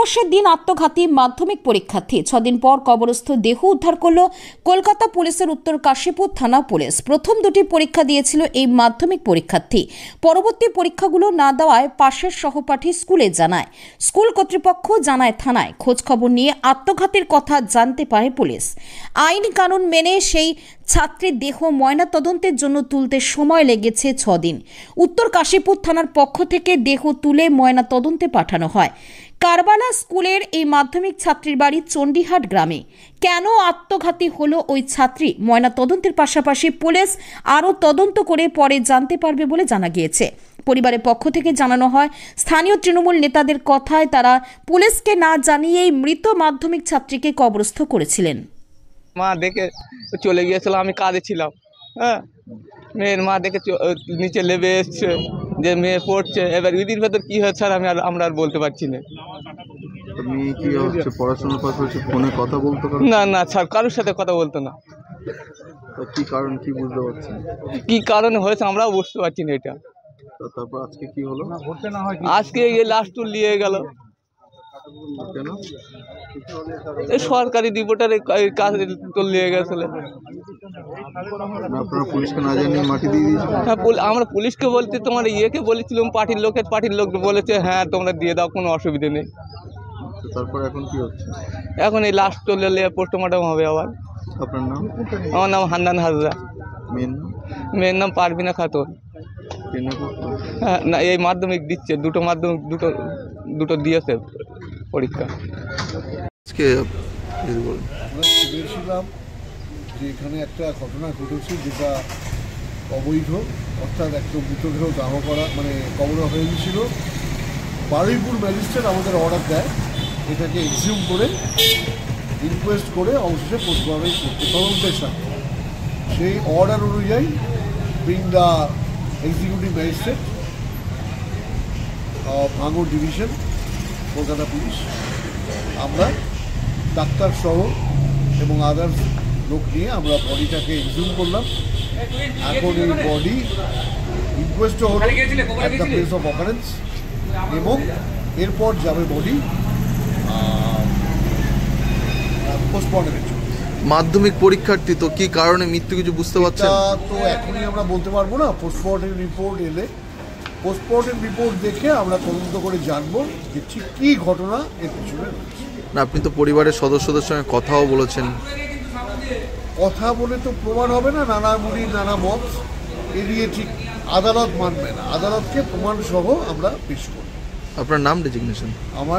ভারতবর্ষের দিন আত্মঘাতী মাধ্যমিক পরীক্ষার্থী 6 দিন পর কবরস্থ দেহ উদ্ধার করল কলকাতা পুলিশের উত্তর কাশীপুর থানা পুলিশ। প্রথম দুটি পরীক্ষা দিয়েছিল এই মাধ্যমিক পরীক্ষার্থী। পরবর্তী পরীক্ষাগুলো না দেওয়ায় পাশের সহপাঠী স্কুলে জানায়। স্কুল কর্তৃপক্ষ জানায় থানায়। খোঁজ খবর নিয়ে আত্মঘাতের কথা জানতে পারে পুলিশ। আইন কানুন মেনে সেই ছাত্রের দেহ ময়না তদন্তের জন্য তুলতে সময় লেগেছে 6 দিন। উত্তর কাশীপুর থানার পক্ষ থেকে দেহ তুলে ময়না তদন্তে পাঠানো হয়। কারবালা স্কুলের এই মাধ্যমিক ছাত্রীর বাড়ি চণ্ডীহাট গ্রামে। কেন আত্মঘাতী হলো ওই ছাত্রী, ময়না তদন্তের পাশাপাশি পুলিশ আরও তদন্ত করে পরে জানতে পারবে বলে জানা গিয়েছে। পরিবারের পক্ষ থেকে জানানো হয়, স্থানীয় তৃণমূল নেতাদের কথায় তারা পুলিশকে না জানিয়েই মৃত মাধ্যমিক ছাত্রীকে কবরস্থ করেছিলেন। মা দেখে চলে গিয়েছিল, আমি কাঁদে ছিলাম। হ্যাঁ, মেয়ের মা দেখে নিচে নেমে এসছে যে মেয়ে পড়ছে। এবার ঈদের ভেতর কী হয়েছে আর আমরা আর বলতে পারছি না। মেয়ে কি হচ্ছে পড়াশোনার পাশাপাশি ফোনে কথা বলতে পারে? না স্যার, কারোর সাথে কথা বলতো না। কি কারণ কি বুঝতে পারছেন? কি কারণে হয়েছে আমরাও বুঝতে পারছি না এটা। তারপর আজকে কি হলো? আজকে এই লাস্ট টুর নিয়ে গেল। কেন? এই সরকারি রিপোর্টারে কাজ টুর নিয়ে গেছিল। আপনারা পুলিশকে না জানিয়ে মাটি দিয়ে দিয়েছেন? হ্যাঁ, আমরা পুলিশকে বলতে তোমার ইয়েকে বলেছিলাম, পার্টির লোক বলেছে হ্যাঁ তোমরা দিয়ে দাও, কোনো অসুবিধা নেই। তারপর এখন কি হচ্ছে? এখন এই লাস্ট টুর নিয়ে পোস্টমর্টম হবে আবার। আপনার নাম? আমার নাম হান্নান হাজরা। মেয়ের নাম পারবিনা খাতুন। হ্যাঁ, না এই মাধ্যমিক দিচ্ছে, দুটো দিয়েছে পরীক্ষা। শুনেছিলাম যে এখানে একটা ঘটনা ঘটেছে যেটা অবৈধ, অর্থাৎ একটা মৃতদেহ দাহ করা মানে কবর হয়ে গিয়েছিল। বারুইপুর ম্যাজিস্ট্রেট আমাদের অর্ডার দেয় এটাকে এক্সিউম করে ইনকোয়েস্ট করে অবশেষে পোস্টমর্টম করতে তদন্তের সাথে। সেই অর্ডার অনুযায়ী বিং দ্য এক্সিকিউটিভ ম্যাজিস্ট্রেট ভাঙড় ডিভিশন কলকাতা পুলিশ, আমরা ডাক্তার সহ এবং আদার্স লোক নিয়ে আমরা বডিটাকে এক্সিউম করলাম। এখন এই বডি ইনকোয়েস্টও হলো at the place of occurrence এবং এরপর যাবে বডি পোস্টমর্টমের জন্য। মাধ্যমিক পরীক্ষার্থী তো কি কারণে মৃত্যু কিছু বুঝতে পারছেন? তো এখনই আমরা বলতে পারবো না। পোস্টমর্টম রিপোর্ট এলে পোস্টমর্টম রিপোর্ট দেখে আমরা তদন্ত করে জানবো যে ঠিক কী ঘটনা এর পিছনে রয়েছে। না, আপনি তো পরিবারের সদস্যদের সঙ্গে কথাও বলেছেন। কথা বলে তো প্রমাণ হবে না, নানা মুড়ি নানা মত এড়িয়ে ঠিক আদালত মানবে না। আদালতকে প্রমাণ সহ আমরা পেশ করব। আপনার নাম, ডেজিগনেশন? আমার